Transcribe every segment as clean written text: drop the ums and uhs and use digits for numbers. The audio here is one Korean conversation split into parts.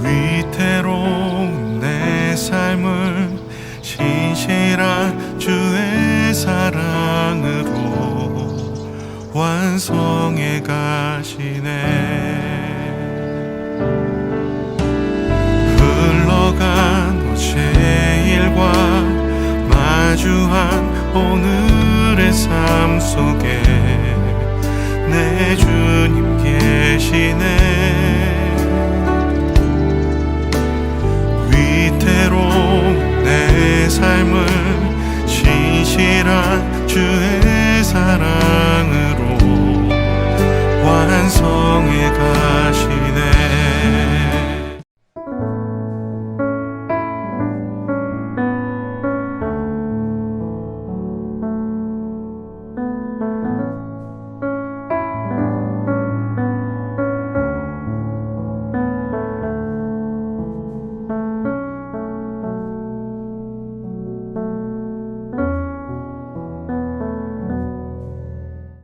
위태로운 내 삶을 신실한 주의 사랑으로 완성해 가시네. 흘러간 어제의 일과 마주한 오늘의 삶 속에 내 주님 계시네. 위태로운 내 삶을 신실한 주의 사랑으로 완성해 가시네.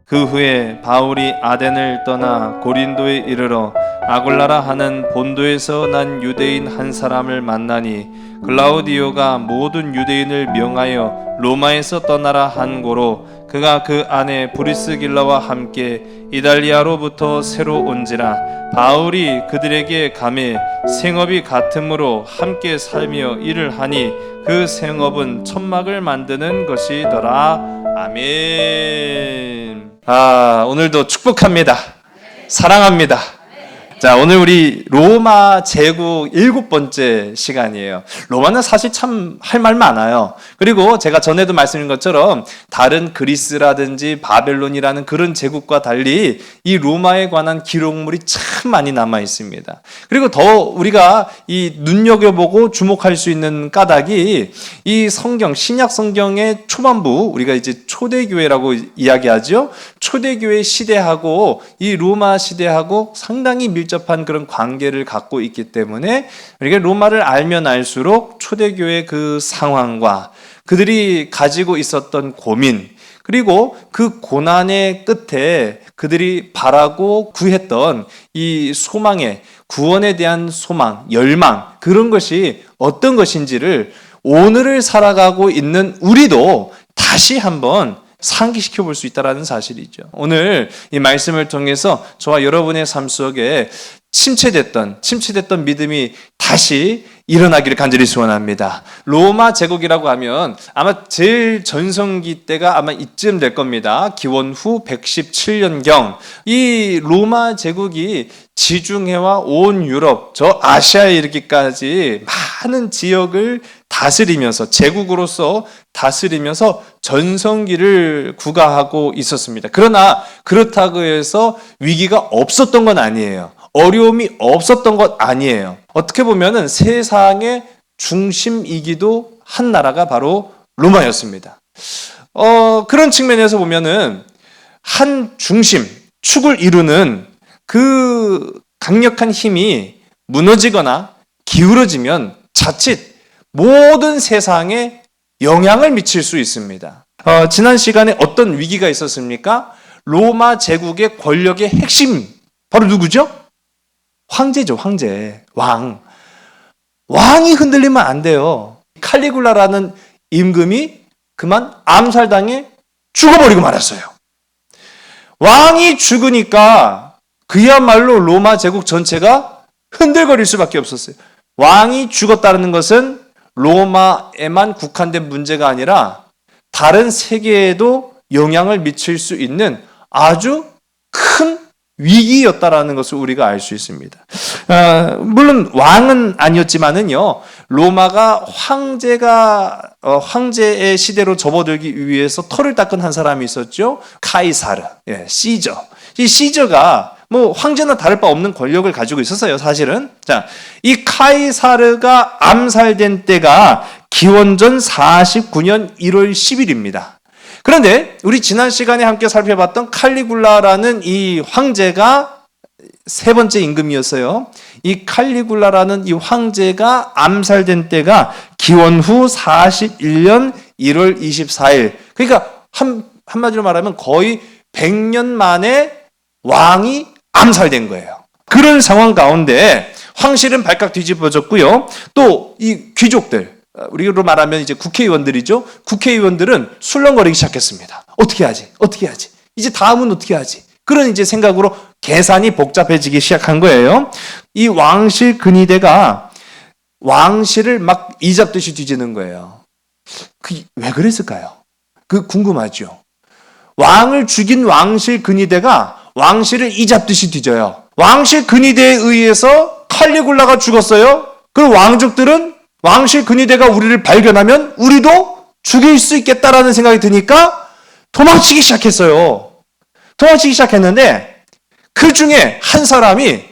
그 후에 바울이 아덴을 떠나 고린도에 이르러 아굴라라 하는 본도에서 난 유대인 한 사람을 만나니 글라우디오가 모든 유대인을 명하여 로마에서 떠나라 한 고로 그가 그 안에 브리스길라와 함께 이달리아로부터 새로 온지라. 바울이 그들에게 감해 생업이 같으므로 함께 살며 일을 하니 그 생업은 천막을 만드는 것이더라. 아멘. 오늘도 축복합니다. 사랑합니다. 자, 오늘 우리 로마 제국 7번째 시간이에요. 로마는 사실 참 할 말 많아요. 그리고 제가 전에도 말씀드린 것처럼 다른 그리스라든지 바벨론이라는 그런 제국과 달리 이 로마에 관한 기록물이 참 많이 남아 있습니다. 그리고 더 우리가 이 눈여겨보고 주목할 수 있는 까닭이 이 성경, 신약 성경의 초반부, 우리가 이제 초대교회라고 이야기하죠. 초대교회 시대하고 이 로마 시대하고 상당히 밀접한 그런 관계를 갖고 있기 때문에 우리가 로마를 알면 알수록 초대교회의 그 상황과 그들이 가지고 있었던 고민, 그리고 그 고난의 끝에 그들이 바라고 구했던 이 소망의 구원에 대한 소망, 열망, 그런 것이 어떤 것인지를 오늘을 살아가고 있는 우리도 다시 한번 상기시켜 볼 수 있다는 사실이죠. 오늘 이 말씀을 통해서 저와 여러분의 삶 속에 침체됐던 믿음이 다시 일어나기를 간절히 소원합니다. 로마 제국이라고 하면 아마 제일 전성기 때가 아마 이쯤 될 겁니다. 기원 후 117년경 이 로마 제국이 지중해와 온 유럽, 저 아시아에 이르기까지 많은 지역을 다스리면서 제국으로서 다스리면서 전성기를 구가하고 있었습니다. 그러나 그렇다고 해서 위기가 없었던 건 아니에요. 어려움이 없었던 것 아니에요. 어떻게 보면은 세상의 중심이기도 한 나라가 바로 로마였습니다. 그런 측면에서 보면은 한 중심, 축을 이루는 그 강력한 힘이 무너지거나 기울어지면 자칫 모든 세상에 영향을 미칠 수 있습니다. 지난 시간에 어떤 위기가 있었습니까? 로마 제국의 권력의 핵심, 바로 누구죠? 황제죠, 황제. 왕이 흔들리면 안 돼요. 칼리굴라라는 임금이 그만 암살당해 죽어버리고 말았어요. 왕이 죽으니까 그야말로 로마 제국 전체가 흔들거릴 수밖에 없었어요. 왕이 죽었다는 것은 로마에만 국한된 문제가 아니라 다른 세계에도 영향을 미칠 수 있는 아주 큰 위기였다라는 것을 우리가 알 수 있습니다. 물론 왕은 아니었지만은요, 로마가 황제의 시대로 접어들기 위해서 털을 닦은 한 사람이 있었죠. 카이사르, 시저. 이 시저가 뭐 황제나 다를 바 없는 권력을 가지고 있었어요, 사실은. 자, 이 카이사르가 암살된 때가 기원전 49년 1월 10일입니다. 그런데 우리 지난 시간에 함께 살펴봤던 칼리굴라라는 이 황제가 세 번째 임금이었어요. 이 칼리굴라라는 이 황제가 암살된 때가 기원 후 41년 1월 24일. 그러니까 한마디로 말하면 거의 100년 만에 왕이 암살된 거예요. 그런 상황 가운데 황실은 발칵 뒤집어졌고요. 또 이 귀족들, 우리로 말하면 이제 국회의원들이죠. 국회의원들은 술렁거리기 시작했습니다. 어떻게 하지? 어떻게 하지? 이제 다음은 어떻게 하지? 그런 이제 생각으로 계산이 복잡해지기 시작한 거예요. 이 왕실 근위대가 왕실을 막 이잡듯이 뒤지는 거예요. 왜 그랬을까요? 궁금하죠. 왕을 죽인 왕실 근위대가 왕실을 이잡듯이 뒤져요. 왕실 근위대에 의해서 칼리굴라가 죽었어요. 그럼 왕족들은 왕실 근위대가 우리를 발견하면 우리도 죽일 수 있겠다라는 생각이 드니까 도망치기 시작했어요. 도망치기 시작했는데 그 중에 한 사람이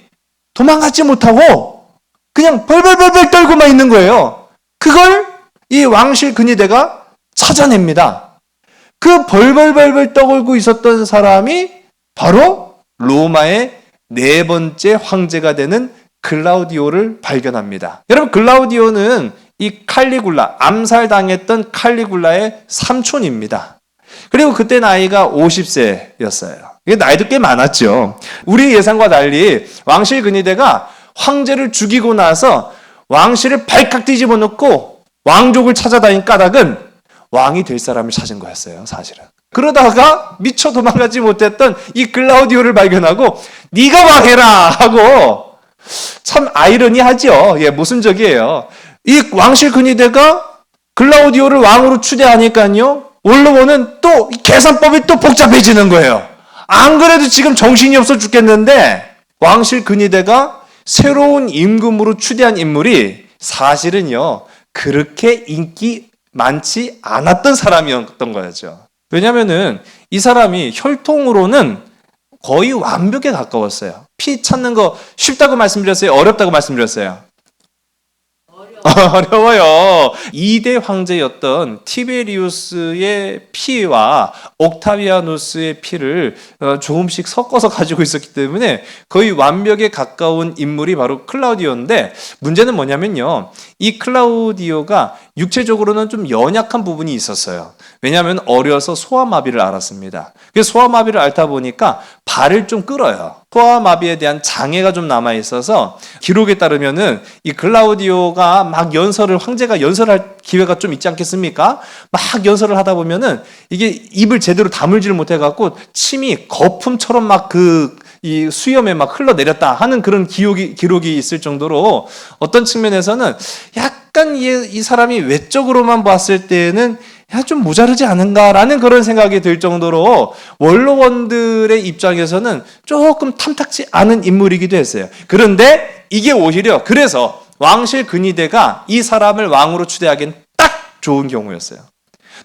도망가지 못하고 그냥 벌벌벌벌 떨고만 있는 거예요. 그걸 이 왕실 근위대가 찾아냅니다. 그 벌벌벌벌 떨고 있었던 사람이 바로 로마의 네 번째 황제가 되는 글라우디오를 발견합니다. 여러분, 글라우디오는 이 칼리굴라, 암살당했던 칼리굴라의 삼촌입니다. 그리고 그때 나이가 50세였어요. 이게 나이도 꽤 많았죠. 우리 예상과 달리 왕실 근위대가 황제를 죽이고 나서 왕실을 발칵 뒤집어 놓고 왕족을 찾아다닌 까닭은 왕이 될 사람을 찾은 거였어요, 사실은. 그러다가 미처 도망가지 못했던 이 글라우디오를 발견하고 네가 왕해라 하고, 참 아이러니하죠. 예, 모순적이에요. 이 왕실 근위대가 글라우디오를 왕으로 추대하니까요, 원로원은 또 계산법이 또 복잡해지는 거예요. 안 그래도 지금 정신이 없어 죽겠는데 왕실 근위대가 새로운 임금으로 추대한 인물이 사실은요, 그렇게 인기 많지 않았던 사람이었던 거였죠. 왜냐면은 이 사람이 혈통으로는 거의 완벽에 가까웠어요. 피 찾는 거 쉽다고 말씀드렸어요? 어렵다고 말씀드렸어요? 어려워요. 2대 황제였던 티베리우스의 피와 옥타비아누스의 피를 조금씩 섞어서 가지고 있었기 때문에 거의 완벽에 가까운 인물이 바로 클라우디오인데, 문제는 뭐냐면요, 이 클라우디오가 육체적으로는 좀 연약한 부분이 있었어요. 왜냐하면 어려서 소아마비를 앓았습니다. 그래서 소아마비를 앓다 보니까 발을 좀 끌어요. 소아마비에 대한 장애가 좀 남아 있어서 기록에 따르면은 이 글라우디오가 막 황제가 연설할 기회가 좀 있지 않겠습니까? 막 연설을 하다 보면은 이게 입을 제대로 다물지를 못해갖고 침이 거품처럼 막 이 수염에 막 흘러내렸다 하는 그런 기록이 있을 정도로, 어떤 측면에서는 약간 이 사람이 외적으로만 봤을 때는 좀 모자르지 않은가라는 그런 생각이 들 정도로 원로원들의 입장에서는 조금 탐탁지 않은 인물이기도 했어요. 그런데 이게 오히려 그래서 왕실 근위대가 이 사람을 왕으로 추대하기엔 딱 좋은 경우였어요.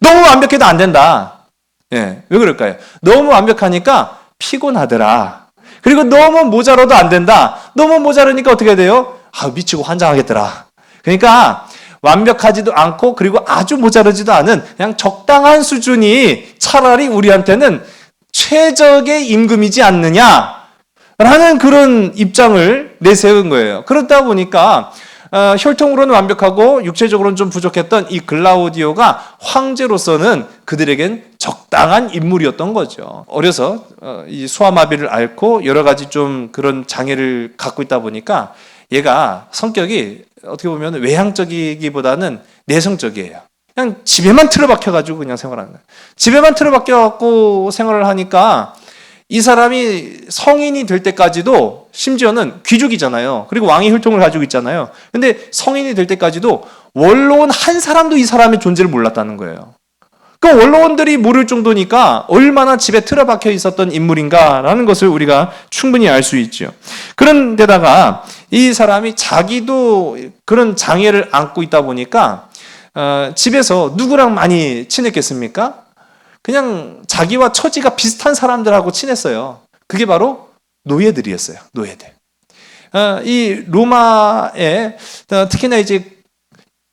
너무 완벽해도 안 된다. 예, 왜 그럴까요? 너무 완벽하니까 피곤하더라. 그리고 너무 모자라도 안 된다. 너무 모자르니까 어떻게 돼요? 미치고 환장하겠더라. 그러니까 완벽하지도 않고 그리고 아주 모자르지도 않은 그냥 적당한 수준이 차라리 우리한테는 최적의 임금이지 않느냐라는 그런 입장을 내세운 거예요. 그렇다 보니까 혈통으로는 완벽하고 육체적으로는 좀 부족했던 이 글라우디오가 황제로서는 그들에겐 적당한 인물이었던 거죠. 어려서 이 소아마비를 앓고 여러 가지 좀 그런 장애를 갖고 있다 보니까 얘가 성격이 어떻게 보면 외향적이기보다는 내성적이에요. 그냥 집에만 틀어박혀가지고 그냥 생활하는 거예요. 집에만 틀어박혀갖고 생활을 하니까 이 사람이 성인이 될 때까지도, 심지어는 귀족이잖아요. 그리고 왕의 혈통을 가지고 있잖아요. 근데 성인이 될 때까지도 원로원 한 사람도 이 사람의 존재를 몰랐다는 거예요. 그 원로원들이 모를 정도니까 얼마나 집에 틀어박혀 있었던 인물인가라는 것을 우리가 충분히 알 수 있죠. 그런데다가 이 사람이 자기도 그런 장애를 안고 있다 보니까 집에서 누구랑 많이 친했겠습니까? 그냥 자기와 처지가 비슷한 사람들하고 친했어요. 그게 바로 노예들이었어요. 노예들. 이 로마에 특히나 이제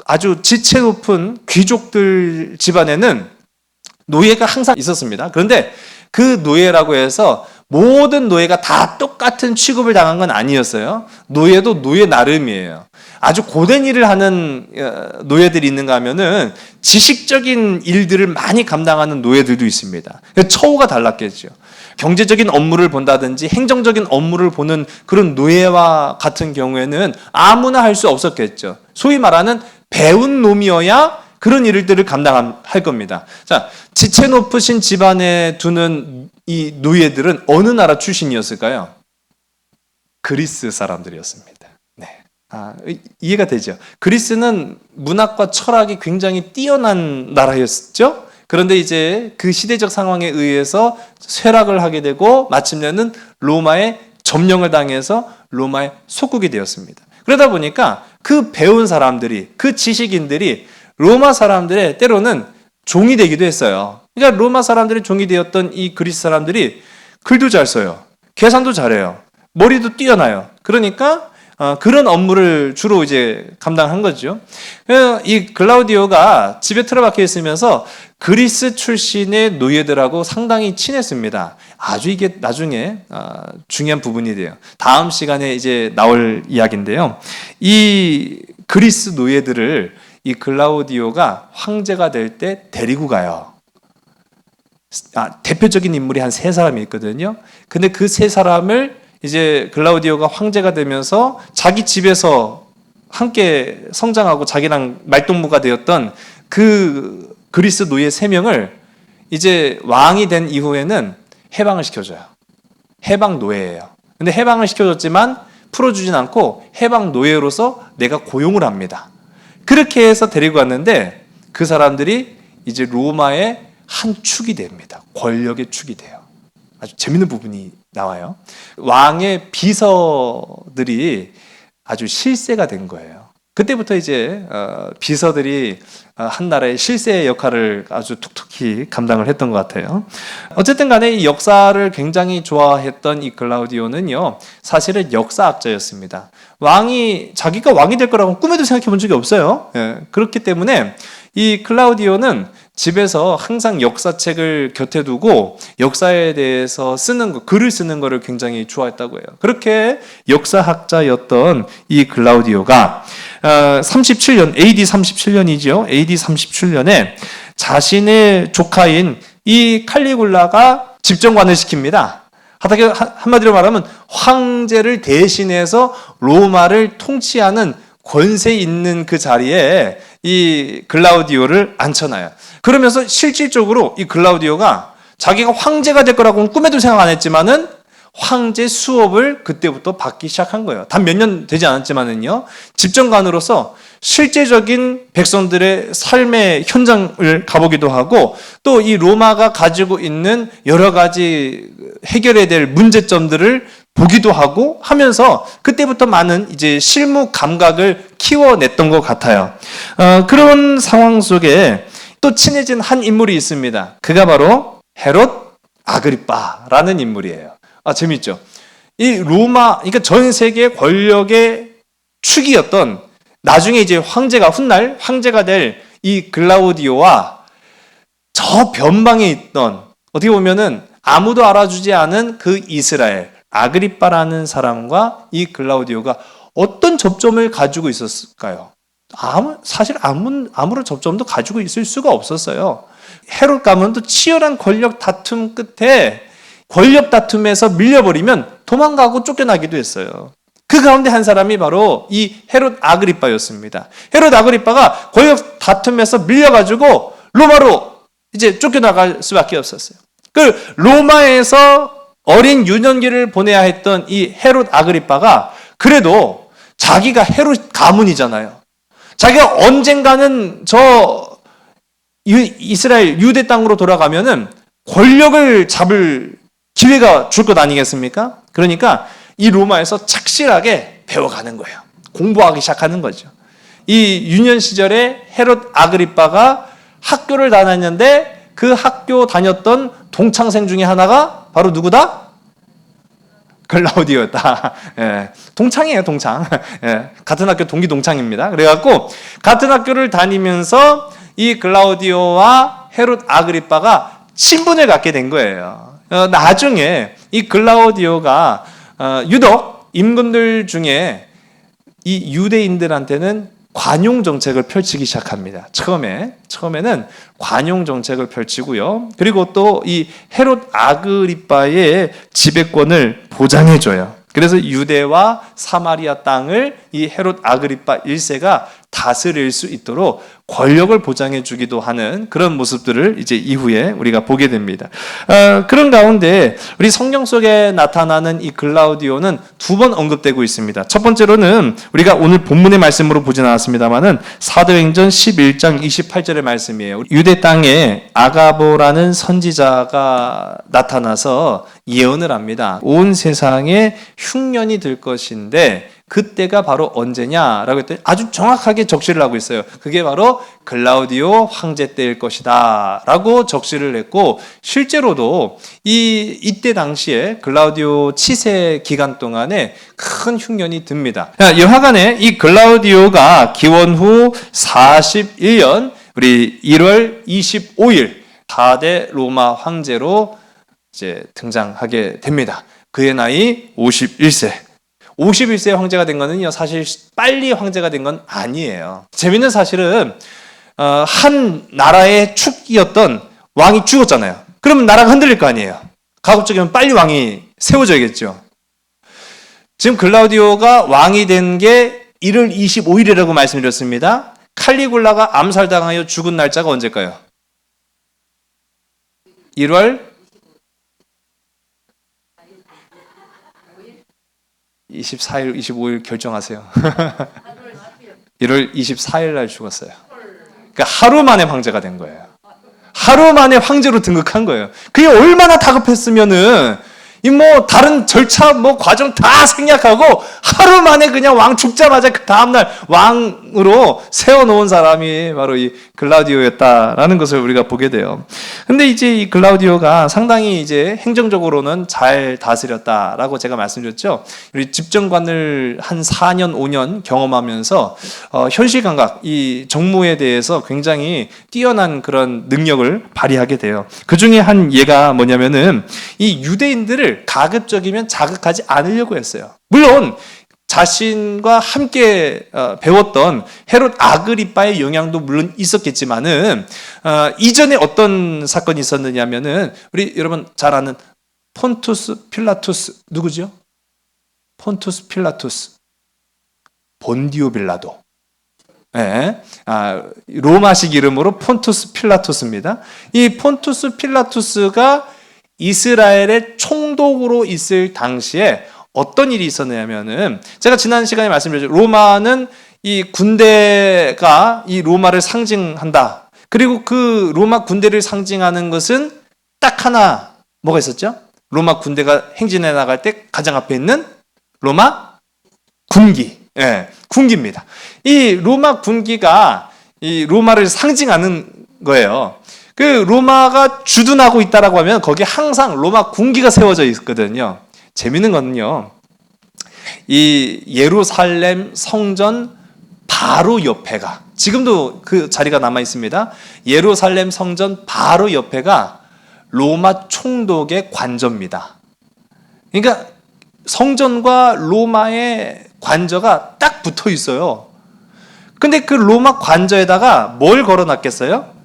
아주 지체 높은 귀족들 집안에는 노예가 항상 있었습니다. 그런데 그 노예라고 해서 모든 노예가 다 똑같은 취급을 당한 건 아니었어요. 노예도 노예 나름이에요. 아주 고된 일을 하는 노예들이 있는가 하면은 지식적인 일들을 많이 감당하는 노예들도 있습니다. 처우가 달랐겠죠. 경제적인 업무를 본다든지 행정적인 업무를 보는 그런 노예와 같은 경우에는 아무나 할 수 없었겠죠. 소위 말하는 배운 놈이어야 그런 일들을 감당할 겁니다. 자, 지체 높으신 집안에 두는 이 노예들은 어느 나라 출신이었을까요? 그리스 사람들이었습니다. 네. 이해가 되죠? 그리스는 문학과 철학이 굉장히 뛰어난 나라였죠? 그런데 이제 그 시대적 상황에 의해서 쇠락을 하게 되고 마침내는 로마의 점령을 당해서 로마의 속국이 되었습니다. 그러다 보니까 그 배운 사람들이, 그 지식인들이 로마 사람들의 때로는 종이 되기도 했어요. 그러니까 로마 사람들이 종이 되었던 이 그리스 사람들이 글도 잘 써요. 계산도 잘해요. 머리도 뛰어나요. 그러니까 그런 업무를 주로 이제 감당한 거죠. 이 글라우디오가 집에 틀어박혀 있으면서 그리스 출신의 노예들하고 상당히 친했습니다. 아주 이게 나중에 중요한 부분이 돼요. 다음 시간에 이제 나올 이야기인데요. 이 그리스 노예들을 이 글라우디오가 황제가 될 때 데리고 가요. 대표적인 인물이 한 3사람이 있거든요. 근데 그 3사람을 이제 글라우디오가 황제가 되면서 자기 집에서 함께 성장하고 자기랑 말동무가 되었던 그 그리스 노예 3명을 이제 왕이 된 이후에는 해방을 시켜줘요. 해방 노예예요. 근데 해방을 시켜줬지만 풀어주진 않고 해방 노예로서 내가 고용을 합니다. 그렇게 해서 데리고 왔는데 그 사람들이 이제 로마의 한 축이 됩니다. 권력의 축이 돼요. 아주 재밌는 부분이 나와요. 왕의 비서들이 아주 실세가 된 거예요. 그때부터 이제 비서들이 한 나라의 실세의 역할을 아주 톡톡히 감당을 했던 것 같아요. 어쨌든 간에 이 역사를 굉장히 좋아했던 이 글라우디오는요, 사실은 역사학자였습니다. 자기가 왕이 될 거라고 꿈에도 생각해 본 적이 없어요. 그렇기 때문에 이 클라우디오는 집에서 항상 역사책을 곁에 두고 역사에 대해서 글을 쓰는 것을 굉장히 좋아했다고 해요. 그렇게 역사학자였던 이 글라우디오가 37년, AD 37년이죠. AD 37년에 자신의 조카인 이 칼리굴라가 집정관을 시킵니다. 한마디로 말하면 황제를 대신해서 로마를 통치하는 권세 있는 그 자리에 이 글라우디오를 앉혀놔요. 그러면서 실질적으로 이 글라우디오가 자기가 황제가 될 거라고는 꿈에도 생각 안 했지만은 황제 수업을 그때부터 받기 시작한 거예요. 단 몇 년 되지 않았지만은요, 집정관으로서 실제적인 백성들의 삶의 현장을 가보기도 하고 또 이 로마가 가지고 있는 여러 가지 해결해야 될 문제점들을 보기도 하고 하면서 그때부터 많은 이제 실무 감각을 키워냈던 것 같아요. 그런 상황 속에 또 친해진 한 인물이 있습니다. 그가 바로 헤롯 아그리빠라는 인물이에요. 재밌죠? 이 로마, 그러니까 전 세계 권력의 축이었던 나중에 이제 훗날 황제가 될 이 글라우디오와 저 변방에 있던 어떻게 보면은 아무도 알아주지 않은 그 이스라엘 아그리빠라는 사람과 이 글라우디오가 어떤 접점을 가지고 있었을까요? 사실 아무런 접점도 가지고 있을 수가 없었어요. 헤롯 가문도 치열한 권력 다툼 끝에 권력 다툼에서 밀려버리면 도망가고 쫓겨나기도 했어요. 그 가운데 한 사람이 바로 이 헤롯 아그리빠였습니다. 헤롯 아그리빠가 권력 다툼에서 밀려가지고 로마로 이제 쫓겨나갈 수밖에 없었어요. 그 로마에서 어린 유년기를 보내야 했던 이 헤롯 아그리빠가 그래도 자기가 헤롯 가문이잖아요. 자기가 언젠가는 저 이스라엘 유대 땅으로 돌아가면은 권력을 잡을 기회가 줄 것 아니겠습니까? 그러니까 이 로마에서 착실하게 배워가는 거예요. 공부하기 시작하는 거죠. 이 유년 시절에 헤롯 아그리빠가 학교를 다녔는데 그 학교 다녔던 동창생 중에 하나가 바로 누구다? 글라우디오였다. 예, 동창이에요, 동창. 예, 같은 학교 동기 동창입니다. 그래갖고 같은 학교를 다니면서 이 글라우디오와 헤롯 아그리빠가 친분을 갖게 된 거예요. 나중에 이 글라우디오가 유독 임금들 중에 이 유대인들한테는 관용 정책을 펼치기 시작합니다. 처음에는 관용 정책을 펼치고요. 그리고 또 이 헤롯 아그리빠의 지배권을 보장해줘요. 그래서 유대와 사마리아 땅을 이 헤롯 아그리빠 1세가 다스릴 수 있도록 권력을 보장해 주기도 하는 그런 모습들을 이제 이후에 우리가 보게 됩니다. 그런 가운데 우리 성경 속에 나타나는 이 글라우디오는 두 번 언급되고 있습니다. 첫 번째로는 우리가 오늘 본문의 말씀으로 보진 않았습니다만은 사도행전 11장 28절의 말씀이에요. 유대 땅에 아가보라는 선지자가 나타나서 예언을 합니다. 온 세상에 흉년이 들 것인데 그때가 바로 언제냐라고 했더니 아주 정확하게 적시를 하고 있어요. 그게 바로 글라우디오 황제 때일 것이다 라고 적시를 했고, 실제로도 이때 당시에 글라우디오 치세 기간 동안에 큰 흉년이 듭니다. 여하간에 이 글라우디오가 기원 후 41년 우리 1월 25일 4대 로마 황제로 이제 등장하게 됩니다. 그의 나이 51세. 51세 황제가 된 거는요, 사실 빨리 황제가 된 건 아니에요. 재밌는 사실은 한 나라의 축이었던 왕이 죽었잖아요. 그러면 나라가 흔들릴 거 아니에요. 가급적이면 빨리 왕이 세워져야겠죠. 지금 글라우디오가 왕이 된 게 1월 25일이라고 말씀드렸습니다. 칼리굴라가 암살당하여 죽은 날짜가 언제일까요? 1월 24일, 25일 결정하세요. 1월 24일 날 죽었어요. 그러니까 하루 만에 황제가 된 거예요. 하루 만에 황제로 등극한 거예요. 그게 얼마나 다급했으면은 이 다른 절차 과정 다 생략하고 하루 만에 그냥 왕 죽자마자 그 다음날 왕으로 세워놓은 사람이 바로 이 글라우디오였다라는 것을 우리가 보게 돼요. 근데 이제 이 글라우디오가 상당히 이제 행정적으로는 잘 다스렸다라고 제가 말씀드렸죠. 우리 집정관을 한 4년, 5년 경험하면서 현실 감각, 이 정무에 대해서 굉장히 뛰어난 그런 능력을 발휘하게 돼요. 그 중에 한 예가 뭐냐면은 이 유대인들을 가급적이면 자극하지 않으려고 했어요. 물론 자신과 함께 배웠던 헤롯 아그리빠의 영향도 물론 있었겠지만은 이전에 어떤 사건이 있었느냐면은 우리 여러분 잘 아는 폰투스 필라투스 누구죠? 폰투스 필라투스, 본디오 빌라도. 네. 로마식 이름으로 폰투스 필라투스입니다. 이 폰투스 필라투스가 이스라엘의 총독으로 있을 당시에 어떤 일이 있었냐면은, 제가 지난 시간에 말씀드렸죠. 로마는 이 군대가 이 로마를 상징한다. 그리고 그 로마 군대를 상징하는 것은 딱 하나, 뭐가 있었죠? 로마 군대가 행진해 나갈 때 가장 앞에 있는 로마 군기. 예, 군기입니다. 이 로마 군기가 이 로마를 상징하는 거예요. 그 로마가 주둔하고 있다라고 하면 거기에 항상 로마 군기가 세워져 있거든요. 재밌는 거는요, 이 예루살렘 성전 바로 옆에가, 지금도 그 자리가 남아 있습니다. 예루살렘 성전 바로 옆에가 로마 총독의 관저입니다. 그러니까 성전과 로마의 관저가 딱 붙어 있어요. 근데 그 로마 관저에다가 뭘 걸어놨겠어요?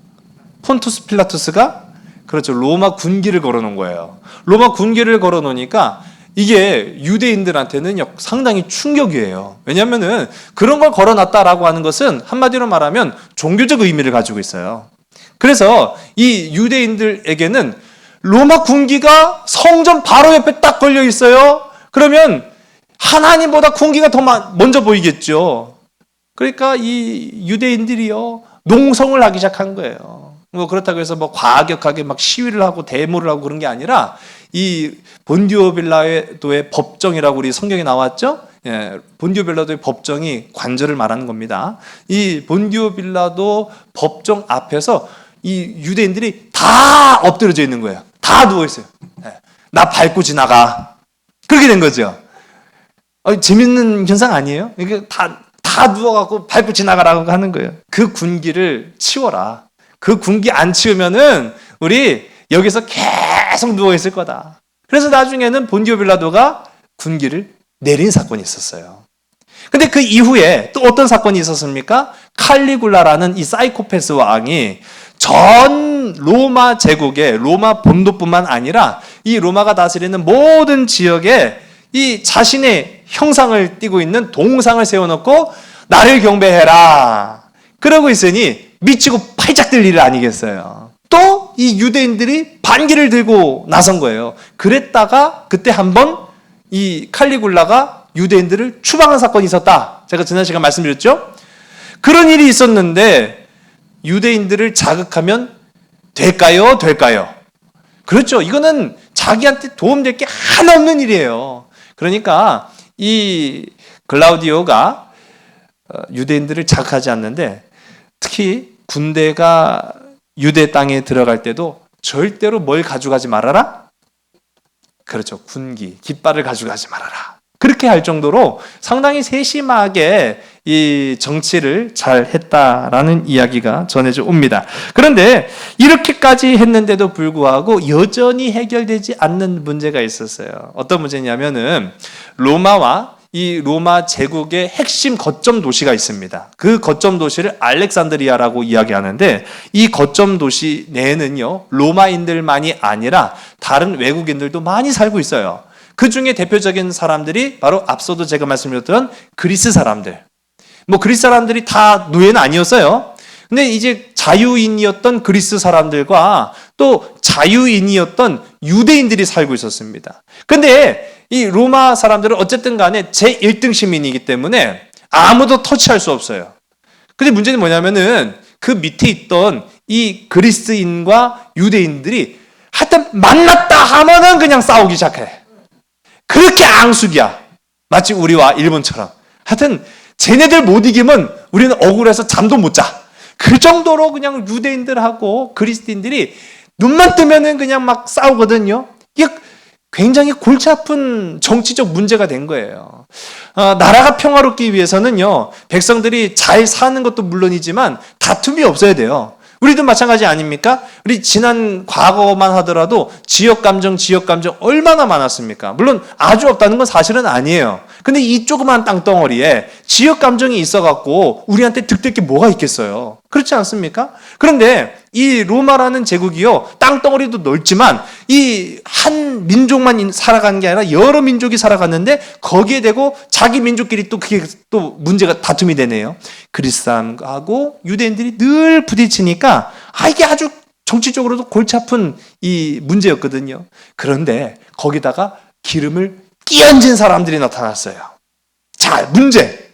폰투스 필라투스가, 그렇죠, 로마 군기를 걸어놓은 거예요. 로마 군기를 걸어놓으니까 이게 유대인들한테는 상당히 충격이에요. 왜냐하면은 그런 걸 걸어놨다라고 하는 것은 한마디로 말하면 종교적 의미를 가지고 있어요. 그래서 이 유대인들에게는 로마 군기가 성전 바로 옆에 딱 걸려 있어요. 그러면 하나님보다 군기가 더 먼저 보이겠죠. 그러니까 이 유대인들이요, 농성을 하기 시작한 거예요. 그렇다고 해서 과격하게 시위를 하고 데모를 하고 그런 게 아니라, 이 본디오 빌라도의 법정이라고 우리 성경에 나왔죠? 예, 본디오 빌라도의 법정이 관저를 말하는 겁니다. 이 본디오 빌라도 법정 앞에서 이 유대인들이 다 엎드려져 있는 거예요. 다 누워 있어요. 예, 나 밟고 지나가. 그렇게 된 거죠. 재밌는 현상 아니에요? 이게 다 누워갖고 밟고 지나가라고 하는 거예요. 그 군기를 치워라. 그 군기 안 치우면은 우리 여기서 계속 누워 있을 거다. 그래서 나중에는 본디오 빌라도가 군기를 내린 사건이 있었어요. 근데 그 이후에 또 어떤 사건이 있었습니까? 칼리굴라라는 이 사이코패스 왕이 전 로마 제국의 로마 본토뿐만 아니라 이 로마가 다스리는 모든 지역에 이 자신의 형상을 띠고 있는 동상을 세워놓고 나를 경배해라. 그러고 있으니 미치고 팔짝 들 일 아니겠어요. 또 이 유대인들이 반기를 들고 나선 거예요. 그랬다가 그때 한번 이 칼리굴라가 유대인들을 추방한 사건이 있었다. 제가 지난 시간 말씀드렸죠? 그런 일이 있었는데 유대인들을 자극하면 될까요? 될까요? 그렇죠. 이거는 자기한테 도움될 게 하나 없는 일이에요. 그러니까 이 글라우디오가 유대인들을 자극하지 않는데 특히 군대가 유대 땅에 들어갈 때도 절대로 뭘 가져가지 말아라? 그렇죠. 군기, 깃발을 가져가지 말아라. 그렇게 할 정도로 상당히 세심하게 이 정치를 잘 했다라는 이야기가 전해져 옵니다. 그런데 이렇게까지 했는데도 불구하고 여전히 해결되지 않는 문제가 있었어요. 어떤 문제냐면은 로마와 이 로마 제국의 핵심 거점 도시가 있습니다. 그 거점 도시를 알렉산드리아라고 이야기하는데 이 거점 도시 내에는요, 로마인들만이 아니라 다른 외국인들도 많이 살고 있어요. 그 중에 대표적인 사람들이 바로 앞서도 제가 말씀드렸던 그리스 사람들. 뭐 그리스 사람들이 다 노예는 아니었어요. 근데 이제 자유인이었던 그리스 사람들과 또 자유인이었던 유대인들이 살고 있었습니다. 근데 이 로마 사람들은 어쨌든 간에 제1등 시민이기 때문에 아무도 터치할 수 없어요. 근데 문제는 뭐냐면은 그 밑에 있던 이 그리스인과 유대인들이 하여튼 만났다 하면은 그냥 싸우기 시작해. 그렇게 앙숙이야. 마치 우리와 일본처럼. 하여튼 쟤네들 못 이기면 우리는 억울해서 잠도 못 자. 그 정도로 그냥 유대인들하고 그리스인들이 눈만 뜨면은 그냥 막 싸우거든요. 이게 굉장히 골치 아픈 정치적 문제가 된 거예요. 나라가 평화롭기 위해서는요, 백성들이 잘 사는 것도 물론이지만 다툼이 없어야 돼요. 우리도 마찬가지 아닙니까? 우리 지난 과거만 하더라도 지역 감정 얼마나 많았습니까? 물론 아주 없다는 건 사실은 아니에요. 근데 이 조그만 땅덩어리에 지역 감정이 있어갖고 우리한테 득될 게 뭐가 있겠어요? 그렇지 않습니까? 그런데 이 로마라는 제국이요, 땅덩어리도 넓지만 이 한 민족만 살아가는 게 아니라 여러 민족이 살아갔는데 거기에 대고 자기 민족끼리 또 그게 또 문제가 다툼이 되네요. 그리스 사람하고 유대인들이 늘 부딪히니까 이게 아주 정치적으로도 골치 아픈 이 문제였거든요. 그런데 거기다가 기름을 끼얹은 사람들이 나타났어요. 자, 문제.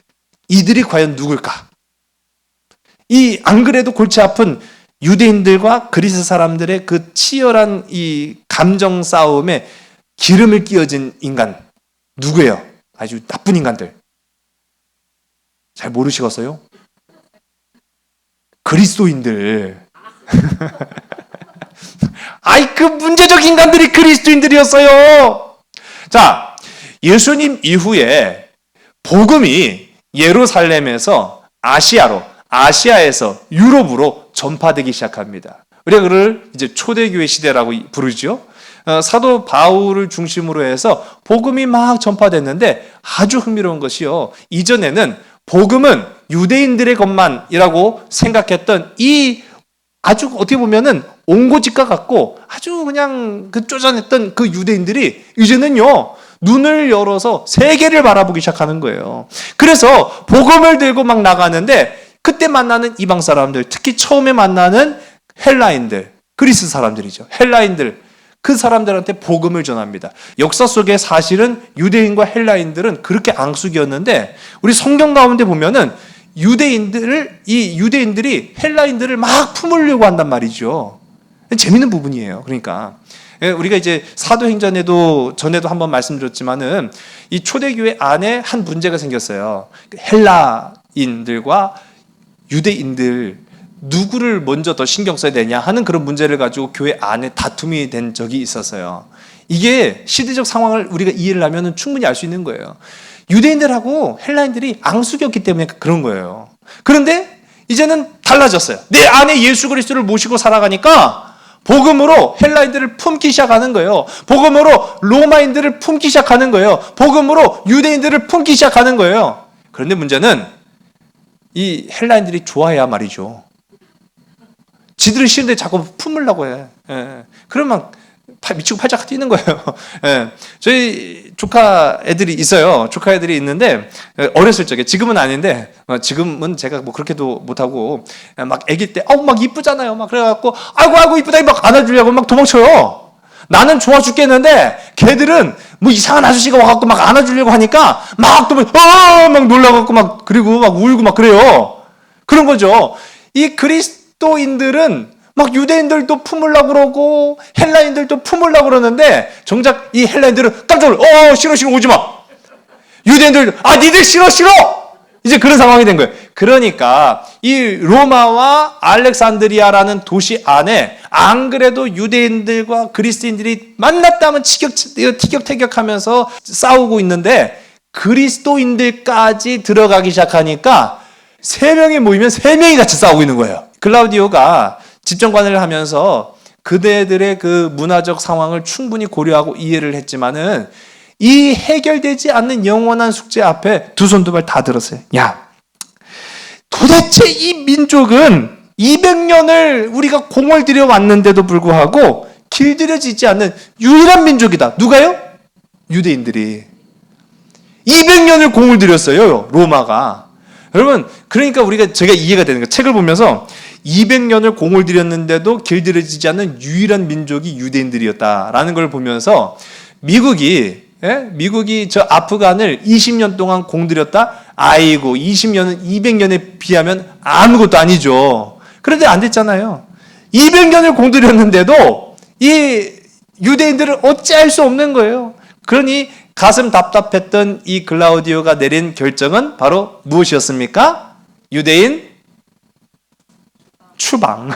이들이 과연 누굴까? 이 안 그래도 골치 아픈 유대인들과 그리스 사람들의 그 치열한 이 감정 싸움에 기름을 끼얹은 인간 누구예요? 아주 나쁜 인간들. 잘 모르시겠어요? 그리스도인들. 그 문제적 인간들이 그리스도인들이었어요. 자, 예수님 이후에 복음이 예루살렘에서 아시아에서 유럽으로 전파되기 시작합니다. 우리가 그를 이제 초대교회 시대라고 부르죠. 사도 바울을 중심으로 해서 복음이 막 전파됐는데 아주 흥미로운 것이요, 이전에는 복음은 유대인들의 것만이라고 생각했던 이 아주 어떻게 보면은 옹고집과 같고 아주 그냥 그 쪼잔했던 그 유대인들이 이제는요, 눈을 열어서 세계를 바라보기 시작하는 거예요. 그래서 복음을 들고 막 나가는데 그때 만나는 이방 사람들, 특히 처음에 만나는 헬라인들, 그리스 사람들이죠. 헬라인들, 그 사람들한테 복음을 전합니다. 역사 속에 사실은 유대인과 헬라인들은 그렇게 앙숙이었는데 우리 성경 가운데 보면은 유대인들이 헬라인들을 막 품으려고 한단 말이죠. 재밌는 부분이에요. 그러니까 우리가 이제 사도행전에도 전에도 한번 말씀드렸지만은 이 초대교회 안에 한 문제가 생겼어요. 헬라인들과 유대인들 누구를 먼저 더 신경 써야 되냐 하는 그런 문제를 가지고 교회 안에 다툼이 된 적이 있었어요. 이게 시대적 상황을 우리가 이해를 하면 충분히 알 수 있는 거예요. 유대인들하고 헬라인들이 앙숙이었기 때문에 그런 거예요. 그런데 이제는 달라졌어요. 내 안에 예수 그리스도를 모시고 살아가니까 복음으로 헬라인들을 품기 시작하는 거예요. 복음으로 로마인들을 품기 시작하는 거예요. 복음으로 유대인들을 품기 시작하는 거예요. 그런데 문제는 이 헬라인들이 좋아해야 말이죠. 지들은 싫은데 자꾸 품으려고 해. 예. 그러면 미치고 팔짝 뛰는 거예요. 예. 저희 조카 애들이 있어요. 조카 애들이 있는데 어렸을 적에, 지금은 아닌데 지금은 제가 뭐 그렇게도 못하고 막 아기 때 막 이쁘잖아요. 막 그래갖고 아이고 이쁘다 막 안아주려고 막 도망쳐요. 나는 좋아 죽겠는데 걔들은 뭐 이상한 아저씨가 와갖고 막 안아주려고 하니까 막 또 막 놀라갖고 막 그리고 막 울고 막 그래요. 그런 거죠. 이 그리스도인들은 막 유대인들도 품으려고 그러고 헬라인들도 품으려고 그러는데 정작 이 헬라인들은 깜짝 놀라. 싫어 오지 마. 유대인들 니들 싫어. 이제 그런 상황이 된 거예요. 그러니까 이 로마와 알렉산드리아라는 도시 안에 안 그래도 유대인들과 그리스도인들이 만났다면 티격태격하면서 싸우고 있는데 그리스도인들까지 들어가기 시작하니까 3명이 모이면 3명이 같이 싸우고 있는 거예요. 클라우디오가 집정관을 하면서 그대들의 그 문화적 상황을 충분히 고려하고 이해를 했지만은 이 해결되지 않는 영원한 숙제 앞에 두 손 두 발 다 들었어요. 야, 도대체 이 민족은 200년을 우리가 공을 들여 왔는데도 불구하고 길들여지지 않는 유일한 민족이다. 누가요? 유대인들이. 200년을 공을 들였어요, 로마가. 여러분, 그러니까 제가 이해가 되는 거예요. 책을 보면서 200년을 공을 들였는데도 길들여지지 않는 유일한 민족이 유대인들이었다라는 걸 보면서 미국이 저 아프간을 20년 동안 공들였다? 아이고, 20년은 200년에 비하면 아무것도 아니죠. 그런데 안 됐잖아요. 200년을 공들였는데도 이 유대인들을 어찌할 수 없는 거예요. 그러니 가슴 답답했던 이 글라우디오가 내린 결정은 바로 무엇이었습니까? 유대인 추방.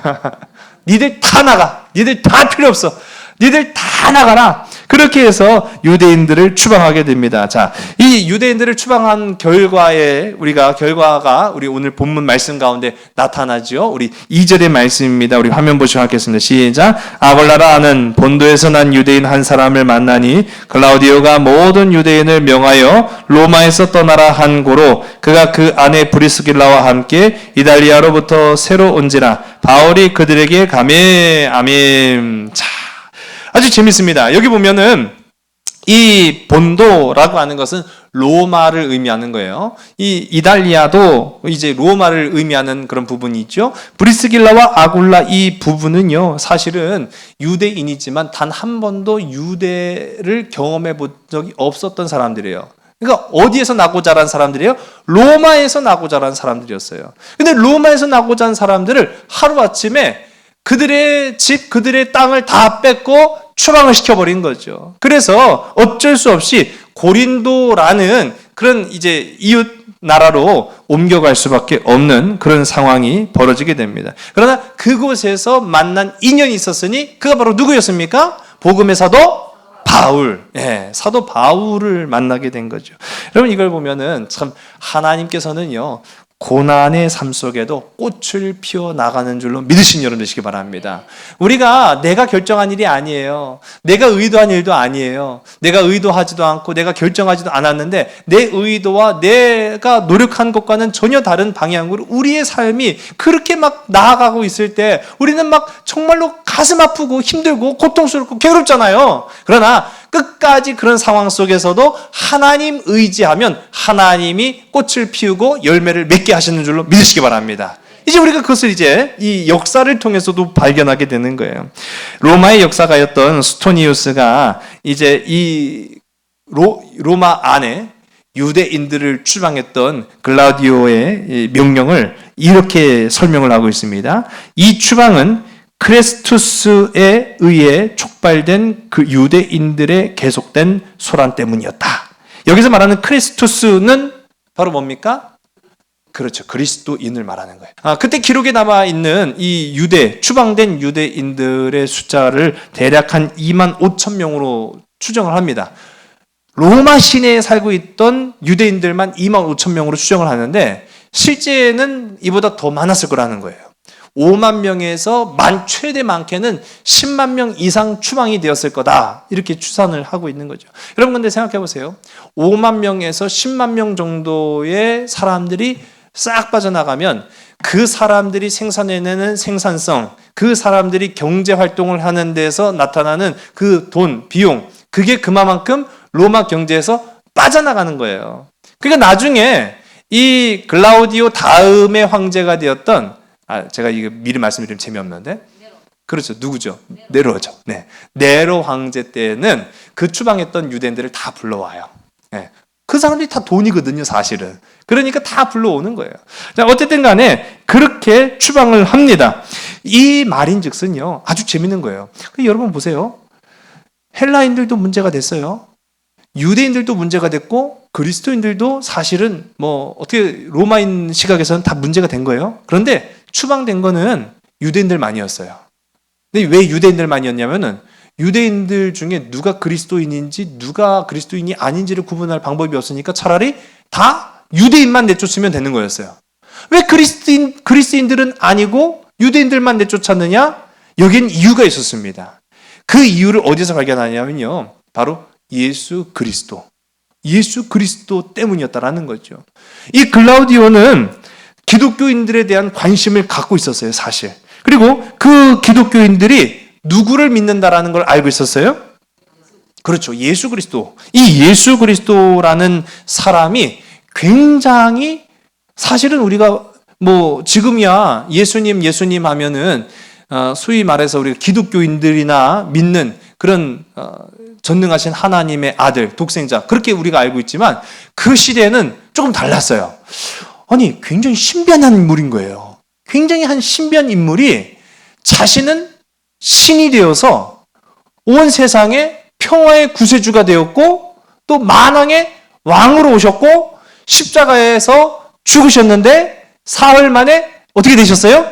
니들 다 나가. 니들 다 필요 없어. 니들 다 나가라. 그렇게 해서 유대인들을 추방하게 됩니다. 자, 이 유대인들을 추방한 결과가 우리 오늘 본문 말씀 가운데 나타나죠. 우리 2절의 말씀입니다. 우리 화면 보시고 하겠습니다. 시작. 아골라라는 본도에서 난 유대인 한 사람을 만나니 클라우디오가 모든 유대인을 명하여 로마에서 떠나라 한 고로 그가 그 아내 브리스길라와 함께 이달리아로부터 새로 온지라 바울이 그들에게 가매. 아멘. 자, 아주 재밌습니다. 여기 보면은 이 본도라고 하는 것은 로마를 의미하는 거예요. 이 이달리아도 이제 로마를 의미하는 그런 부분이 있죠. 브리스길라와 아굴라 이 부분은요, 사실은 유대인이지만 단 한 번도 유대를 경험해 본 적이 없었던 사람들이에요. 그러니까 어디에서 나고 자란 사람들이에요? 로마에서 나고 자란 사람들이었어요. 근데 로마에서 나고 자란 사람들을 하루아침에 그들의 집, 그들의 땅을 다 뺏고 추방을 시켜버린 거죠. 그래서 어쩔 수 없이 고린도라는 그런 이제 이웃 나라로 옮겨갈 수밖에 없는 그런 상황이 벌어지게 됩니다. 그러나 그곳에서 만난 인연이 있었으니 그가 바로 누구였습니까? 복음의 사도 바울. 사도 바울을 만나게 된 거죠. 여러분, 이걸 보면은 참 하나님께서는요, 고난의 삶 속에도 꽃을 피워 나가는 줄로 믿으신 여러분 되시기 바랍니다. 우리가 내가 결정한 일이 아니에요. 내가 의도한 일도 아니에요. 내가 의도하지도 않고 내가 결정하지도 않았는데 내 의도와 내가 노력한 것과는 전혀 다른 방향으로 우리의 삶이 그렇게 막 나아가고 있을 때 우리는 막 정말로 가슴 아프고 힘들고 고통스럽고 괴롭잖아요. 그러나 끝까지 그런 상황 속에서도 하나님 의지하면 하나님이 꽃을 피우고 열매를 맺게 하시는 줄로 믿으시기 바랍니다. 이제 우리가 그것을 이제 이 역사를 통해서도 발견하게 되는 거예요. 로마의 역사가였던 스토니우스가 이제 이 로마 안에 유대인들을 추방했던 글라우디오의 명령을 이렇게 설명을 하고 있습니다. 이 추방은 크레스투스에 의해 촉발된 그 유대인들의 계속된 소란 때문이었다. 여기서 말하는 크레스투스는 바로 뭡니까? 그렇죠. 그리스도인을 말하는 거예요. 그때 기록에 남아있는 이 추방된 유대인들의 숫자를 대략 한 2만 5천 명으로 추정을 합니다. 로마 시내에 살고 있던 유대인들만 2만 5천 명으로 추정을 하는데 실제는 이보다 더 많았을 거라는 거예요. 5만 명에서 최대 많게는 10만 명 이상 추방이 되었을 거다. 이렇게 추산을 하고 있는 거죠. 여러분 근데 생각해 보세요. 5만 명에서 10만 명 정도의 사람들이 싹 빠져나가면 그 사람들이 생산해내는 생산성, 그 사람들이 경제 활동을 하는 데서 나타나는 그 돈, 비용, 그게 그만큼 로마 경제에서 빠져나가는 거예요. 그러니까 나중에 이 글라우디오 다음의 황제가 되었던, 제가 이거 미리 말씀드리면 재미없는데, 그렇죠. 누구죠? 네로죠. 네. 네로 황제 때는 그 추방했던 유대인들을 다 불러와요. 네. 그 사람들이 다 돈이거든요, 사실은. 그러니까 다 불러오는 거예요. 자, 어쨌든 간에 그렇게 추방을 합니다. 이 말인즉슨요, 아주 재밌는 거예요. 여러분 보세요. 헬라인들도 문제가 됐어요. 유대인들도 문제가 됐고, 그리스도인들도 사실은 어떻게 로마인 시각에서는 다 문제가 된 거예요. 그런데 추방된 거는 유대인들만이었어요. 근데 왜 유대인들만이었냐면은 유대인들 중에 누가 그리스도인인지 누가 그리스도인이 아닌지를 구분할 방법이 없으니까 차라리 다 유대인만 내쫓으면 되는 거였어요. 왜 그리스도인들은 아니고 유대인들만 내쫓았느냐? 여긴 이유가 있었습니다. 그 이유를 어디서 발견하냐면요, 바로 예수 그리스도 때문이었다라는 거죠. 이 글라우디오는 기독교인들에 대한 관심을 갖고 있었어요, 사실. 그리고 그 기독교인들이 누구를 믿는다라는 걸 알고 있었어요? 그렇죠. 예수 그리스도. 이 예수 그리스도라는 사람이 굉장히, 사실은 우리가 지금이야 예수님 하면은 소위 말해서 우리 기독교인들이나 믿는 그런 전능하신 하나님의 아들, 독생자, 그렇게 우리가 알고 있지만 그 시대에는 조금 달랐어요. 아니, 굉장히 신비한 인물인 거예요. 굉장히 한 신비한 인물이 자신은 신이 되어서 온 세상에 평화의 구세주가 되었고, 또 만왕의 왕으로 오셨고, 십자가에서 죽으셨는데 사흘 만에 어떻게 되셨어요?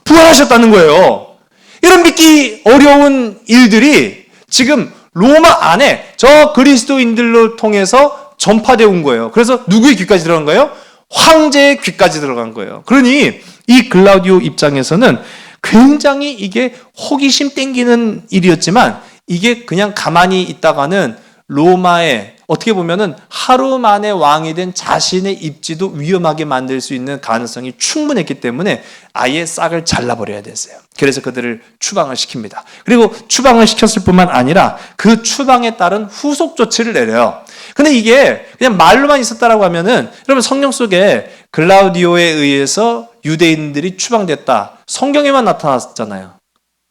부활하셨다는 거예요. 이런 믿기 어려운 일들이 지금 로마 안에 저 그리스도인들로 통해서 전파되어 온 거예요. 그래서 누구의 귀까지 들어간 거예요? 황제의 귀까지 들어간 거예요. 그러니 이 글라우디오 입장에서는 굉장히 이게 호기심 땡기는 일이었지만, 이게 그냥 가만히 있다가는 로마의 어떻게 보면은 하루 만에 왕이 된 자신의 입지도 위험하게 만들 수 있는 가능성이 충분했기 때문에 아예 싹을 잘라버려야 됐어요. 그래서 그들을 추방을 시킵니다. 그리고 추방을 시켰을 뿐만 아니라 그 추방에 따른 후속 조치를 내려요. 근데 이게 그냥 말로만 있었다라고 하면은, 여러분 성경 속에 글라우디오에 의해서 유대인들이 추방됐다, 성경에만 나타났잖아요.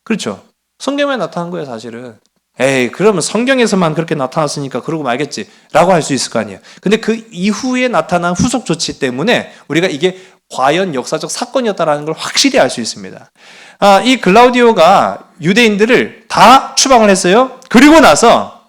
그렇죠? 성경에만 나타난 거예요, 사실은. 그러면 성경에서만 그렇게 나타났으니까 그러고 말겠지 라고 할 수 있을 거 아니에요. 근데 그 이후에 나타난 후속 조치 때문에 우리가 이게 과연 역사적 사건이었다라는 걸 확실히 알 수 있습니다. 이 글라우디오가 유대인들을 다 추방을 했어요. 그리고 나서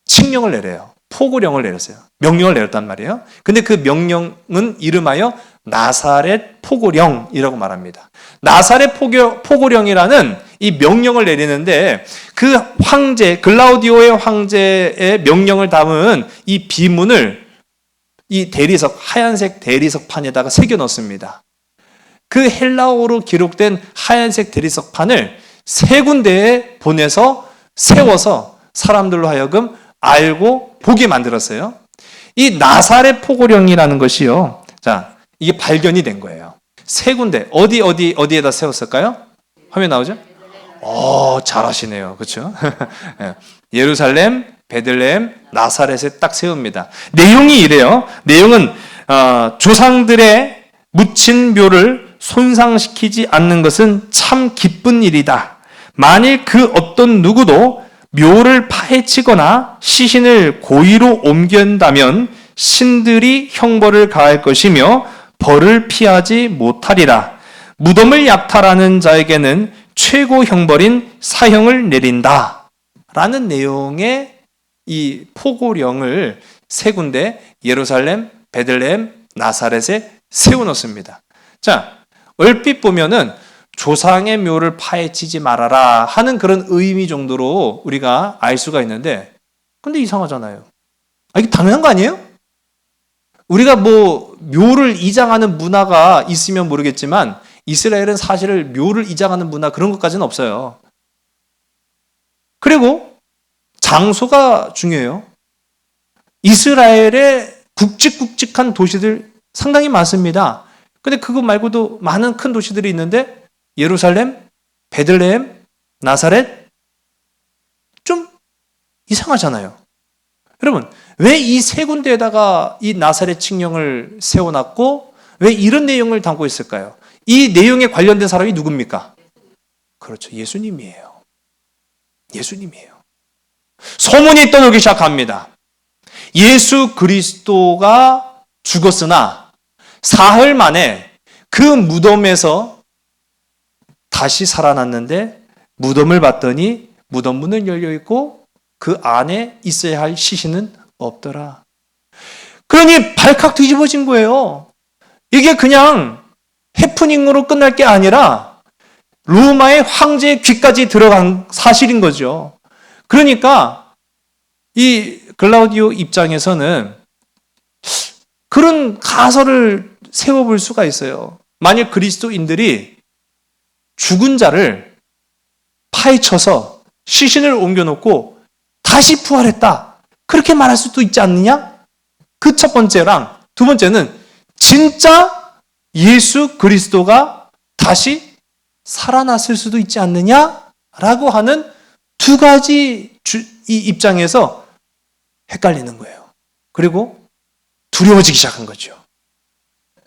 칙령을 내려요. 포고령을 내렸어요. 명령을 내렸단 말이에요. 근데 그 명령은 이름하여 나사렛 포고령이라고 말합니다. 나사렛 포고령이라는 이 명령을 내리는데, 그 황제, 글라우디오의 황제의 명령을 담은 이 비문을 이 하얀색 대리석판에다가 새겨 넣습니다. 그 헬라어로 기록된 하얀색 대리석판을 세 군데에 세워서 사람들로 하여금 알고 보게 만들었어요. 이 나사렛 포고령이라는 것이요, 자, 이게 발견이 된 거예요. 세 군데, 어디에다 세웠을까요? 화면 나오죠? 잘하시네요. 그렇죠? 예루살렘, 베들레헴, 나사렛에 딱 세웁니다. 내용이 이래요. 내용은 조상들의 묻힌 묘를 손상시키지 않는 것은 참 기쁜 일이다. 만일 그 어떤 누구도 묘를 파헤치거나 시신을 고의로 옮긴다면 신들이 형벌을 가할 것이며 벌을 피하지 못하리라. 무덤을 약탈하는 자에게는 최고 형벌인 사형을 내린다. 라는 내용의 이 포고령을 세 군데, 예루살렘, 베들레헴, 나사렛에 세워놓습니다. 자, 얼핏 보면은 조상의 묘를 파헤치지 말아라 하는 그런 의미 정도로 우리가 알 수가 있는데, 근데 이상하잖아요. 이게 당연한 거 아니에요? 우리가 묘를 이장하는 문화가 있으면 모르겠지만 이스라엘은 사실을 묘를 이장하는 문화 그런 것까지는 없어요. 그리고 장소가 중요해요. 이스라엘의 굵직굵직한 도시들 상당히 많습니다. 근데 그거 말고도 많은 큰 도시들이 있는데 예루살렘, 베들레헴, 나사렛 좀 이상하잖아요. 여러분, 왜 이 세 군데에다가 이 나사렛 칙령을 세워놨고 왜 이런 내용을 담고 있을까요? 이 내용에 관련된 사람이 누굽니까? 그렇죠. 예수님이에요. 예수님이에요. 소문이 떠돌기 시작합니다. 예수 그리스도가 죽었으나 사흘 만에 그 무덤에서 다시 살아났는데 무덤을 봤더니 무덤 문은 열려있고 그 안에 있어야 할 시신은 없더라. 그러니 발칵 뒤집어진 거예요. 이게 그냥 해프닝으로 끝날 게 아니라 로마의 황제의 귀까지 들어간 사실인 거죠. 그러니까 이 글라우디오 입장에서는 그런 가설을 세워볼 수가 있어요. 만일 그리스도인들이 죽은 자를 파헤쳐서 시신을 옮겨놓고 다시 부활했다. 그렇게 말할 수도 있지 않느냐? 그 첫 번째랑 두 번째는 진짜 예수 그리스도가 다시 살아났을 수도 있지 않느냐라고 하는 두 가지 이 입장에서 헷갈리는 거예요. 그리고 두려워지기 시작한 거죠.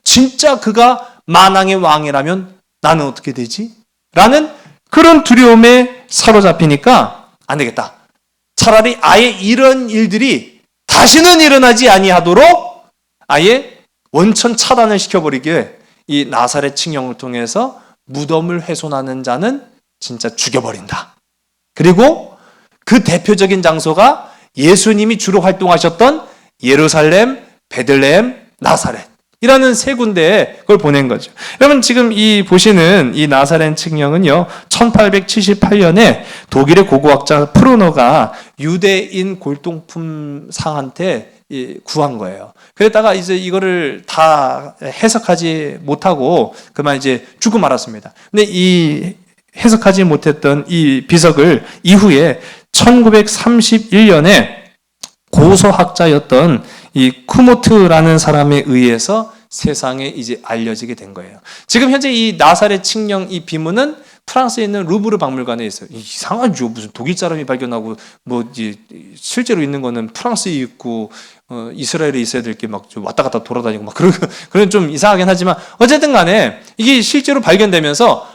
진짜 그가 만왕의 왕이라면 나는 어떻게 되지? 라는 그런 두려움에 사로잡히니까 안 되겠다. 차라리 아예 이런 일들이 다시는 일어나지 아니하도록 아예 원천 차단을 시켜버리기에 이 나사렛 칙령을 통해서 무덤을 훼손하는 자는 진짜 죽여버린다. 그리고 그 대표적인 장소가 예수님이 주로 활동하셨던 예루살렘, 베들레헴, 나사렛이라는 세 군데에 그걸 보낸 거죠. 여러분 지금 이 보시는 이 나사렛 칙령은요, 1878년에 독일의 고고학자 프로노가 유대인 골동품 상한테 구한 거예요. 그랬다가 이제 이거를 다 해석하지 못하고 그만 이제 죽고 말았습니다. 근데 이 해석하지 못했던 이 비석을 이후에 1931년에 고소학자였던 이 쿠모트라는 사람에 의해서 세상에 이제 알려지게 된 거예요. 지금 현재 이 나사렛 칙령 이 비문은 프랑스에 있는 루브르 박물관에 있어요. 이상하죠. 무슨 독일 사람이 발견하고 뭐 실제로 있는 거는 프랑스에 있고 이스라엘에 있어야 될 게 막 왔다 갔다 돌아다니고 막 그런 좀 이상하긴 하지만 어쨌든 간에 이게 실제로 발견되면서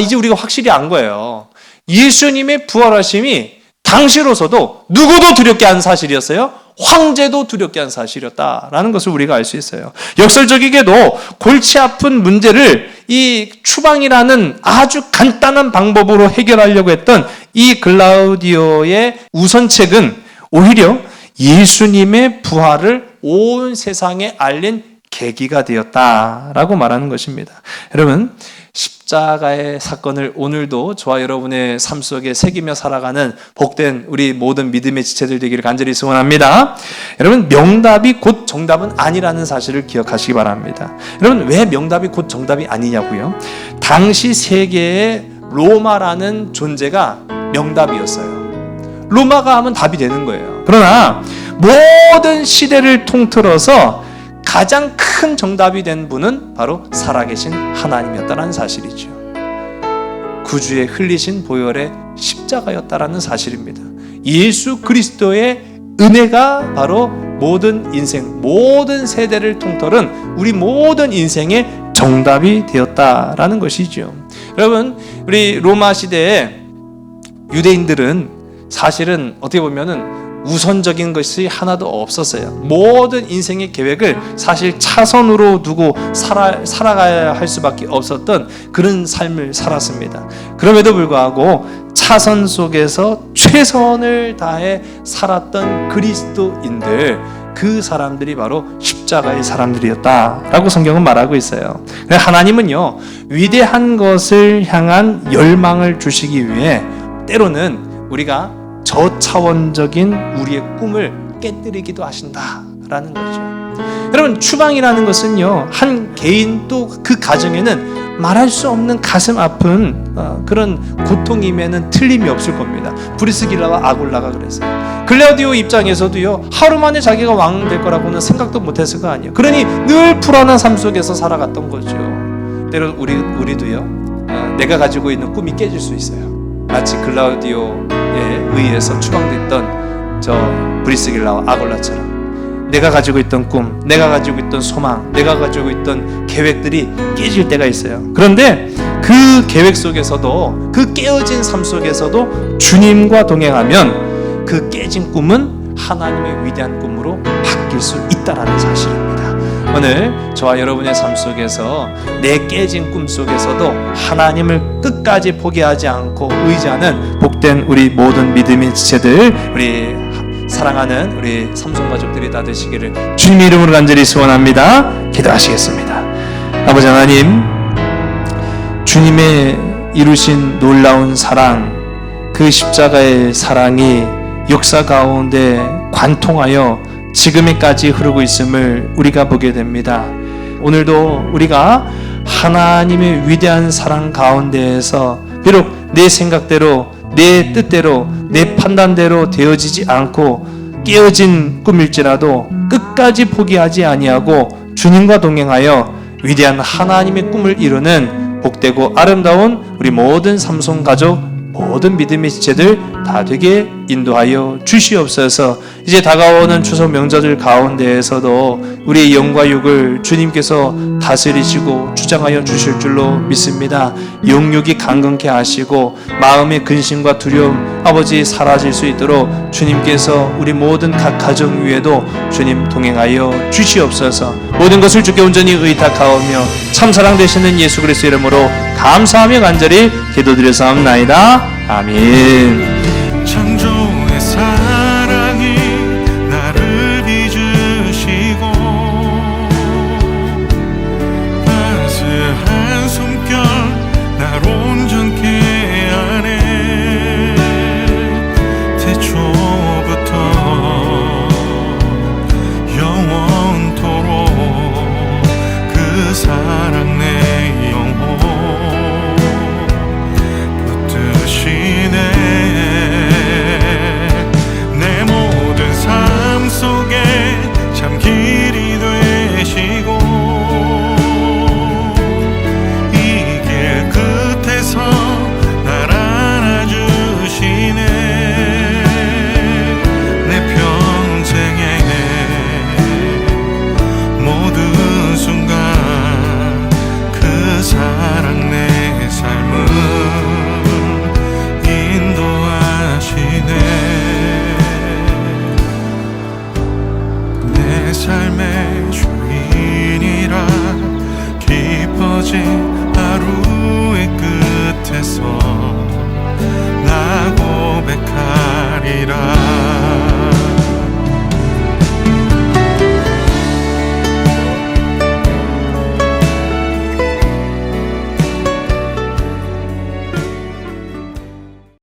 이제 우리가 확실히 안 거예요. 예수님의 부활하심이 당시로서도 누구도 두렵게 한 사실이었어요. 황제도 두렵게 한 사실이었다라는 것을 우리가 알 수 있어요. 역설적이게도 골치 아픈 문제를 이 추방이라는 아주 간단한 방법으로 해결하려고 했던 이 글라우디오의 우선책은 오히려 예수님의 부활을 온 세상에 알린 계기가 되었다라고 말하는 것입니다. 여러분, 십자가의 사건을 오늘도 저와 여러분의 삶 속에 새기며 살아가는 복된 우리 모든 믿음의 지체들 되기를 간절히 소원합니다. 여러분, 명답이 곧 정답은 아니라는 사실을 기억하시기 바랍니다. 여러분, 왜 명답이 곧 정답이 아니냐고요? 당시 세계에 로마라는 존재가 명답이었어요. 로마가 하면 답이 되는 거예요. 그러나 모든 시대를 통틀어서 가장 큰 정답이 된 분은 바로 살아계신 하나님이었다는 사실이죠. 구주의 흘리신 보혈의 십자가였다라는 사실입니다. 예수 그리스도의 은혜가 바로 모든 인생, 모든 세대를 통틀은 우리 모든 인생의 정답이 되었다라는 것이죠. 여러분, 우리 로마 시대에 유대인들은 사실은 어떻게 보면은 우선적인 것이 하나도 없었어요. 모든 인생의 계획을 사실 차선으로 두고 살아가야 할 수밖에 없었던 그런 삶을 살았습니다. 그럼에도 불구하고 차선 속에서 최선을 다해 살았던 그리스도인들, 그 사람들이 바로 십자가의 사람들이었다라고 성경은 말하고 있어요. 하나님은요, 위대한 것을 향한 열망을 주시기 위해 때로는 우리가 저차원적인 우리의 꿈을 깨뜨리기도 하신다라는 거죠. 여러분, 추방이라는 것은요, 한 개인 또 그 가정에는 말할 수 없는 가슴 아픈 그런 고통임에는 틀림이 없을 겁니다. 브리스길라와 아굴라가 그랬어요. 글라우디오 입장에서도요, 하루 만에 자기가 왕 될 거라고는 생각도 못했을 거 아니에요. 그러니 늘 불안한 삶 속에서 살아갔던 거죠. 때로 우리도요, 내가 가지고 있는 꿈이 깨질 수 있어요. 마치 글라우디오에 의해서 추방됐던 저 브리스길라와 아굴라처럼 내가 가지고 있던 꿈, 내가 가지고 있던 소망, 내가 가지고 있던 계획들이 깨질 때가 있어요. 그런데 그 계획 속에서도, 그 깨어진 삶 속에서도 주님과 동행하면 그 깨진 꿈은 하나님의 위대한 꿈으로 바뀔 수 있다라는 사실입니다. 오늘 저와 여러분의 삶 속에서 내 깨진 꿈 속에서도 하나님을 끝까지 포기하지 않고 의지하는 복된 우리 모든 믿음의 지체들, 우리 사랑하는 우리 삼손 가족들이 다 되시기를 주님의 이름으로 간절히 소원합니다. 기도하시겠습니다. 아버지 하나님, 주님의 이루신 놀라운 사랑, 그 십자가의 사랑이 역사 가운데 관통하여 지금에까지 흐르고 있음을 우리가 보게 됩니다. 오늘도 우리가 하나님의 위대한 사랑 가운데에서 비록 내 생각대로, 내 뜻대로, 내 판단대로 되어지지 않고 깨어진 꿈일지라도 끝까지 포기하지 아니하고 주님과 동행하여 위대한 하나님의 꿈을 이루는 복되고 아름다운 우리 모든 삼손 가족, 모든 믿음의 지체들 다 되게 인도하여 주시옵소서. 이제 다가오는 추석 명절들 가운데에서도 우리의 영과 육을 주님께서 다스리시고 주장하여 주실 줄로 믿습니다. 영육이 강건케 하시고 마음의 근심과 두려움 아버지 사라질 수 있도록 주님께서 우리 모든 각 가정 위에도 주님 동행하여 주시옵소서. 모든 것을 주께 온전히 의탁하오며 참사랑 되시는 예수 그리스도 이름으로 감사하며 간절히 기도드려사옵나이다. 아멘.